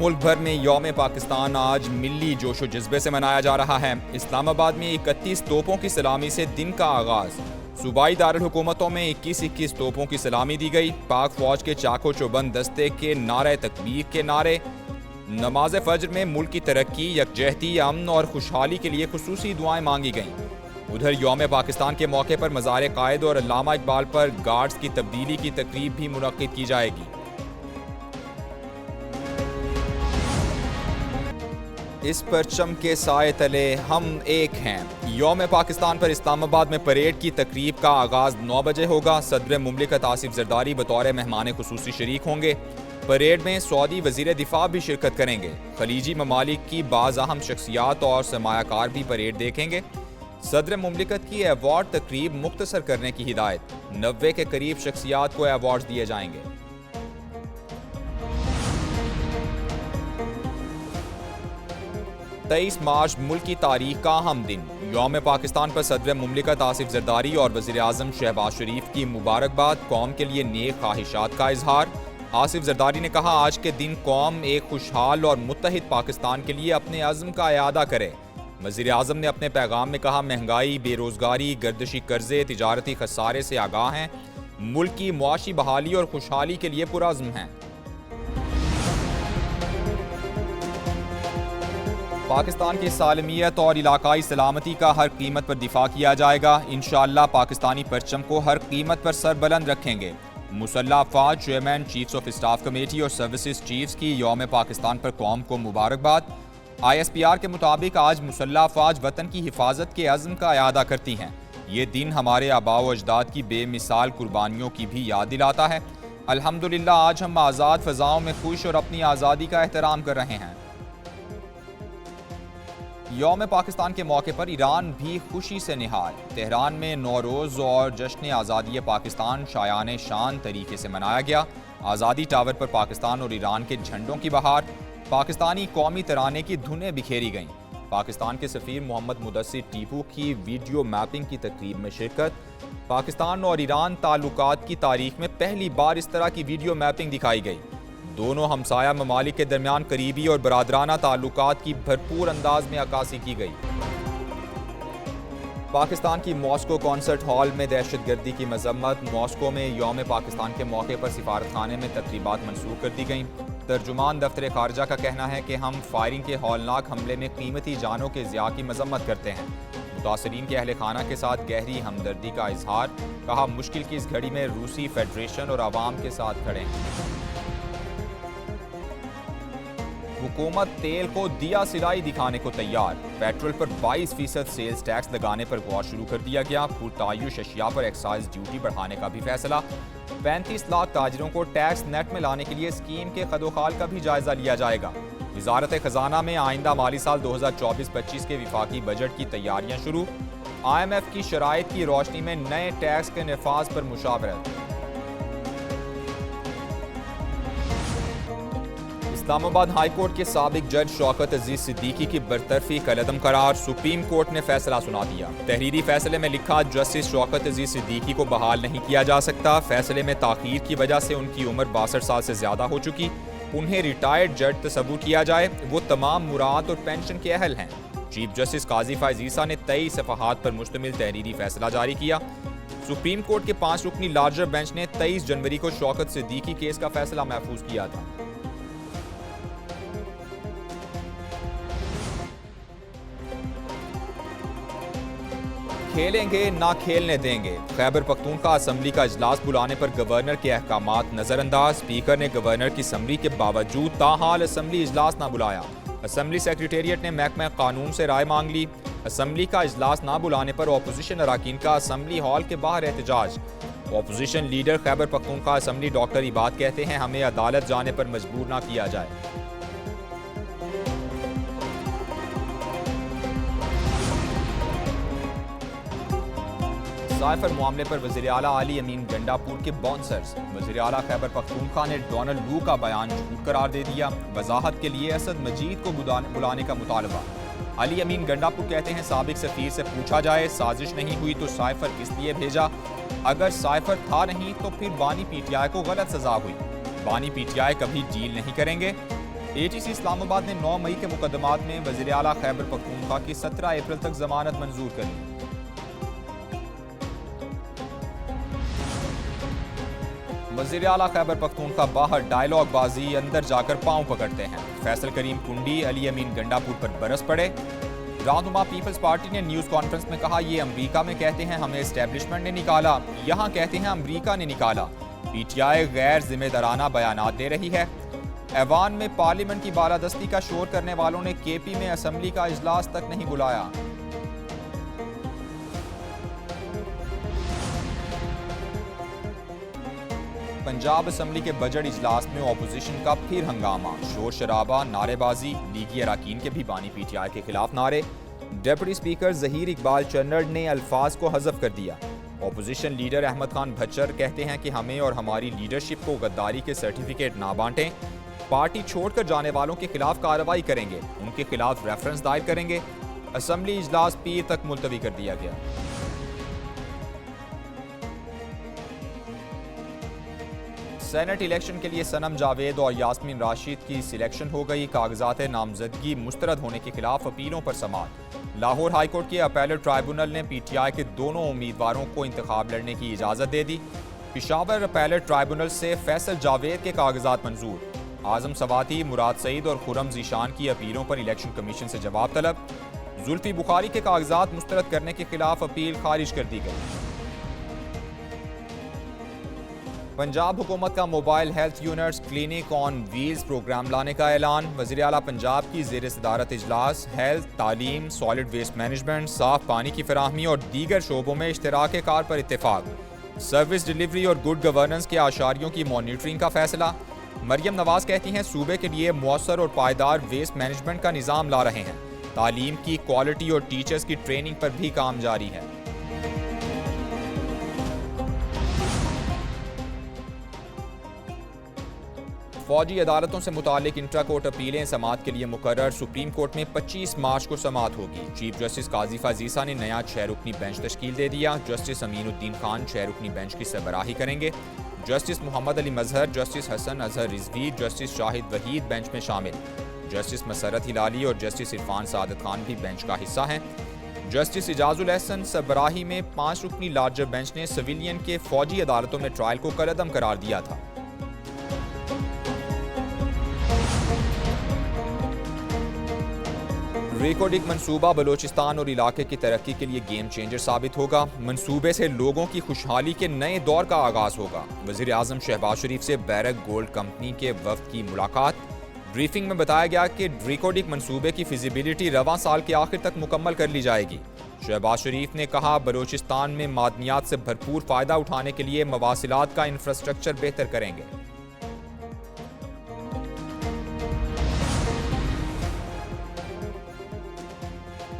मुल्क भर में यौम पाकिस्तान आज मिली जोशो जज्बे से मनाया जा रहा है। इस्लामाबाद में 31 तोपों की सलामी से दिन का आगाज। सूबाई दारुल हुकूमतों में 21-21 तोपों की सलामी दी गई। पाक फौज के चाको चौबंद दस्ते के नारे तकबीर के नारे। नमाज फज्र में मुल्क की तरक्की, यकजहती, अमन और खुशहाली के लिए खुसूसी दुआएं मांगी गईं। उधर यौम पाकिस्तान के मौके पर मज़ार कायद और अल्लामा इकबाल पर गार्ड्स की तब्दीली की तकरीब भी मुनक्किद की जाएगी। इस परचम के साए तले हम एक हैं। यौम पाकिस्तान पर इस्लामाबाद में परेड की तकरीब का आगाज़ 9 बजे होगा। सदर मुमलिकत आसिफ जरदारी बतौर मेहमान खुसूसी शरीक होंगे। परेड में सऊदी वज़ीर दिफा भी शिरकत करेंगे। खलीजी ममालिक की बाज़ अहम शख्सियात और सरमायाकार भी परेड देखेंगे। सदर मुमलिकत की अवार्ड तकरीब मुख्तसर करने की हिदायत। 90 के करीब शख्सियात को अवार्ड दिए जाएंगे। तेईस मार्च मुल्क की तारीख का अहम दिन। यौम पाकिस्तान पर सदर मुमलिकत आसिफ जरदारी और वज़ीर आज़म शहबाज शरीफ की मुबारकबाद। कौम के लिए नेक ख्वाहिशात का इजहार। आसिफ जरदारी ने कहा, आज के दिन कौम एक खुशहाल और मुत्तहिद पाकिस्तान के लिए अपने अज़्म का इयादा करे। वज़ीर आज़म ने अपने पैगाम में कहा, महंगाई, बेरोज़गारी, गर्दिशी कर्जे, तिजारती खसारे से आगाह हैं। मुल्क की मुआशी बहाली और खुशहाली के लिए पुरअज़्म हैं। पाकिस्तान की सालमियत और इलाकाई सलामती का हर कीमत पर दिफा किया जाएगा। इंशाअल्लाह पाकिस्तानी परचम को हर कीमत पर सरबुलंद रखेंगे। मुसल्लह अफवाज chairman, chiefs of staff committee और सर्विसेज चीफ्स की यौम पाकिस्तान पर कौम को मुबारकबाद। ISPR के मुताबिक आज मुसल्लह अफवाज वतन की हिफाजत के अज़्म का इयादा करती हैं। ये दिन हमारे आबाओ अजदाद की बेमिसाल कुर्बानियों की भी याद दिलाता है। अल्हम्दुलिल्लाह आज हम आज़ाद फ़ज़ाओं में खुश और अपनी आज़ादी का एहतराम कर रहे हैं। यौम पाकिस्तान के मौके पर ईरान भी खुशी से निहाल। तेहरान में नौरोज़ और जश्न आज़ादी पाकिस्तान शायान शान तरीके से मनाया गया। आज़ादी टावर पर पाकिस्तान और ईरान के झंडों की बहार। पाकिस्तानी कौमी तराने की धुनें बिखेरी गईं। पाकिस्तान के सफ़ीर मोहम्मद मुदस्सिर टीपू की वीडियो मैपिंग की तकरीब में शिरकत। पाकिस्तान और ईरान ताल्लुकात की तारीख में पहली बार इस तरह की वीडियो मैपिंग दिखाई गई। दोनों हमसाया ममालिक के दरमियान करीबी और बरादराना ताल्लुकात की भरपूर अंदाज में अक्कासी की गई। पाकिस्तान की मॉस्को कॉन्सर्ट हॉल में दहशतगर्दी की मजम्मत। मॉस्को में यौम पाकिस्तान के मौके पर सिफारतखाने में तकरीबात मनसूख कर दी गईं। तर्जुमान दफ्तर खारजा का कहना है कि हम फायरिंग के हौलनाक हमले में कीमती जानों के ज़िया की मजम्मत करते हैं। मुतासरीन के अहले खाना के साथ गहरी हमदर्दी का इजहार। कहा, मुश्किल की इस घड़ी में रूसी फेडरेशन और आवाम के साथ खड़े हैं। हुकूमत तेल को दिया सिलाई दिखाने को तैयार। पेट्रोल पर 22% सेल्स टैक्स लगाने पर गौर शुरू कर दिया गया। पुरतायुश अशिया पर एक्साइज ड्यूटी बढ़ाने का भी फैसला। 35 लाख ताजिरों को टैक्स नेट में लाने के लिए स्कीम के खदोखाल का भी जायजा लिया जाएगा। वजारत खजाना में आइंदा माली साल 2024-25 के विफाकी बजट की तैयारियां शुरू। IMF की शराइत की रोशनी में नए टैक्स के नफाज पर मुशावरत। इस्लामाबाद हाई कोर्ट के साबिक जज शौकत अजीज सिद्दीकी की बरतरफी कलअदम करार। सुप्रीम कोर्ट ने फैसला सुना दिया। तहरीरी फैसले में लिखा, जस्टिस शौकत अजीज सिद्दीकी को बहाल नहीं किया जा सकता। फैसले में ताखीर की वजह से उनकी उम्र 62 साल से ज्यादा हो चुकी। उन्हें रिटायर्ड जज तस्वुर किया जाए। वो तमाम मुराद और पेंशन के अहल हैं। चीफ जस्टिस काजी फायज ईसा ने 23 सफ़हात पर मुश्तमिल तहरीरी फैसला जारी किया। सुप्रीम कोर्ट के 5 रुकनी लार्जर बेंच ने 23 जनवरी को शौकत सिद्दीकी केस का फैसला महफूज किया था। खेलेंगे ना खेलने देंगे। खैबर पख्तूनख्वा असम्बली का इजलास बुलाने पर गवर्नर के अहकामात नजरअंदाज। स्पीकर ने गवर्नर की समरी के बावजूद ताहाल असम्बली इजलास ना बुलाया। असम्बली सेक्रेटेरिएट ने महकमा कानून से राय मांग ली। असम्बली का इजलास ना बुलाने पर अपोजिशन अराकीन का असम्बली हॉल के बाहर एहतजाज। Opposition leader Khyber Pakhtunkhwa assembly doctor Ibad कहते हैं, हमें अदालत जाने पर मजबूर ना किया जाए। साइफर मामले पर वज़ीर आला अली अमीन गंडापुर के बाउंसर्स। वज़ीर आला खैबर पख्तूनख्वा ने डोनाल्ड लू का बयान झूठ करार दे दिया। वजाहत के लिए असद मजीद को बुलाने का मुतालबा। अली अमीन गंडापुर कहते हैं, साबिक सफीर से पूछा जाए, साजिश नहीं हुई तो साइफर किस लिए भेजा? अगर साइफर था नहीं तो फिर बानी PTI को गलत सजा हुई। बानी PTI कभी डील नहीं करेंगे। ATC इस्लामाबाद ने 9 मई के मुकदमात में वज़ीर आला खैबर पख्तूनख्वा की 17 अप्रैल तक जमानत मंजूर कर ली। वज़ीर आला खैबर पख्तूनख्वा बाहर डायलॉग बाजी, अंदर जाकर पांव पकड़ते हैं। फैसल करीम कुंडी अली अमीन गंडापुर पर बरस पड़े। रहनुमा पीपल्स पार्टी ने न्यूज़ कॉन्फ्रेंस में कहा, ये अमरीका में कहते हैं हमें एस्टेब्लिशमेंट ने निकाला, यहाँ कहते हैं अमरीका ने निकाला। PTI गैर जिम्मेदाराना बयानात दे रही है। ऐवान में पार्लियामेंट की बालादस्ती का शोर करने वालों ने KP में असम्बली का इजलास तक नहीं बुलाया। पंजाब असम्बली के बजट इजलास में ऑपोजिशन का फिर हंगामा, शोर शराबा, नारेबाजी, लीगी अरकान के भी बानी PTI के खिलाफ नारे। डिप्टी स्पीकर जहीर इकबाल चन्नड़ ने अल्फाज को हज़फ कर दिया। ऑपोजिशन लीडर अहमद खान भच्चर कहते हैं कि हमें और हमारी लीडरशिप को गद्दारी के सर्टिफिकेट ना बांटें, पार्टी छोड़कर जाने वालों के खिलाफ कार्रवाई करेंगे, उनके खिलाफ रेफरेंस दायर करेंगे। असम्बली इजलास पीर तक मुलतवी कर दिया गया। सेनेट इलेक्शन के लिए सनम जावेद और यास्मीन राशिद की सिलेक्शन हो गई। कागजात नामजदगी मुस्तरद होने के खिलाफ अपीलों पर समाअत। लाहौर हाईकोर्ट के अपीलेट ट्राइब्यूनल ने PTI के दोनों उम्मीदवारों को इंतखाब लड़ने की इजाज़त दे दी। पेशावर अपीलेट ट्राइब्यूनल से फैसल जावेद के कागजात मंजूर। आजम सवाती, मुराद सईद और खुरम जीशान की अपीलों पर इलेक्शन कमीशन से जवाब तलब। जुल्फी बुखारी के कागजात मुस्तरद करने के खिलाफ अपील खारिज कर दी गई। पंजाब हुकूमत का mobile health units clinic on wheels program लाने का ऐलान। वज़ीर आला पंजाब की ज़ेर सदारत इजलास हेल्थ, तालीम, सॉलिड वेस्ट मैनेजमेंट, साफ पानी की फराहमी और दीगर शोबों में इश्तराक कार पर इत्तेफाक। सर्विस डिलीवरी और गुड गवर्नेंस के आशारियों की मॉनिटरिंग का फैसला। मरियम नवाज कहती हैं सूबे के लिए मौसर और पायदार वेस्ट मैनेजमेंट का निज़ाम ला रहे हैं। तालीम की क्वालिटी और टीचर्स की ट्रेनिंग पर भी काम जारी है। फौजी अदालतों से मुतालिक इंट्रा कोर्ट अपीलें समाअत के लिए मुकर्रर। सुप्रीम कोर्ट में 25 मार्च को समाअत होगी। चीफ जस्टिस काजी फाजीसा ने नया 6 रुकनी बेंच तश्कील दे दिया। जस्टिस अमीनुद्दीन खान 6 रुकनी बेंच की सरबराही करेंगे। Justice Mohammad Ali Mazhar, justice Hasan Azhar Rizvi, justice Shahid Waheed bench में शामिल। जस्टिस मसरत हिलाली और जस्टिस इरफान सादत खान भी बेंच का हिस्सा हैं। जस्टिस इजाजुल एहसन सरबराही में 5 रुकनी लार्जर बेंच ने सिविलियन के फौजी अदालतों में ट्रायल को कलअदम करार दिया था। रिकोडिक मंसूबा बलोचिस्तान और इलाके की तरक्की के लिए गेम चेंजर साबित होगा। मंसूबे से लोगों की खुशहाली के नए दौर का आगाज होगा। वज़ीर आज़म शहबाज शरीफ से बैरक गोल्ड कंपनी के वफ्द की मुलाकात। ब्रीफिंग में बताया गया कि रिकोडिक मंसूबे की फिजिबिलिटी रवां साल के आखिर तक मुकम्मल कर ली जाएगी। शहबाज शरीफ ने कहा, बलोचिस्तान में मादनियात से भरपूर फ़ायदा उठाने के लिए मवासिलात का इंफ्रास्ट्रक्चर बेहतर करेंगे।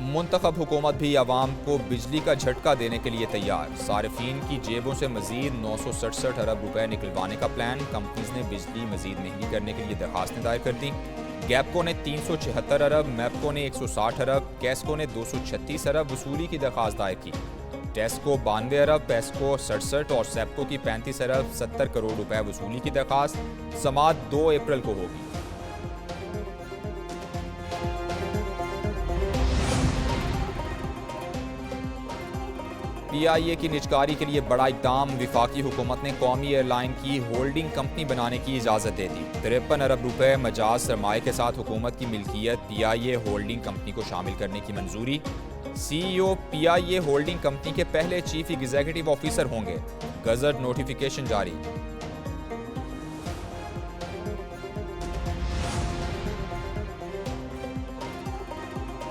मुंतखब हुकूमत भी अवाम को बिजली का झटका देने के लिए तैयार। सारिफीन की जेबों से मजीद 967 अरब रुपए निकलवाने का प्लान। कंपनीज ने बिजली मजीद महंगी करने के लिए दरखास्तें दायर कर दी। गैपको ने 376 अरब, मैपको ने 160 अरब, कैस्को ने 236 अरब वसूली की दरखास्त दायर की। टेस्को 92 अरब, पेस्को 67 और सेप्को की 35 अरब 70 करोड़ रुपए वसूली की दरखास्त। समाअत 2 अप्रैल को होगी। PIA की निजकारी के लिए बड़ा इक़दाम। विफाकी हुकूमत ने कौमी एयरलाइन की होल्डिंग कंपनी बनाने की इजाज़त दे दी। 53 अरब रुपए मजाज सरमाए के साथ हुकूमत की मिल्कियत PIA होल्डिंग कंपनी को शामिल करने की मंजूरी। CEO PIA होल्डिंग कंपनी के पहले चीफ एग्जीक्यूटिव ऑफिसर होंगे। गजट नोटिफिकेशन जारी।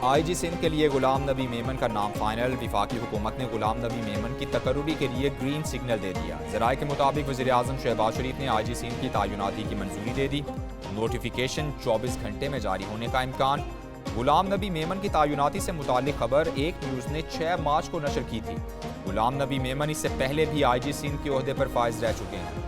IG सिंध के लिए गुलाम नबी मेमन का नाम फाइनल। विफाकी हुकूमत ने गुलाम नबी मेमन की तकर्रुरी के लिए ग्रीन सिग्नल दे दिया। ज़राए के मुताबिक वज़ीर आज़म शहबाज शरीफ ने IG सिंध की तैनाती की मंजूरी दे दी। नोटिफिकेशन 24 घंटे में जारी होने का इम्कान। गुलाम नबी मेमन की तैनाती से मुतालिक खबर एक न्यूज़ ने 6 मार्च को नशर की थी। गुलाम नबी मेमन इससे पहले भी IG सिंध के ओहदे पर फाइज रह चुके हैं।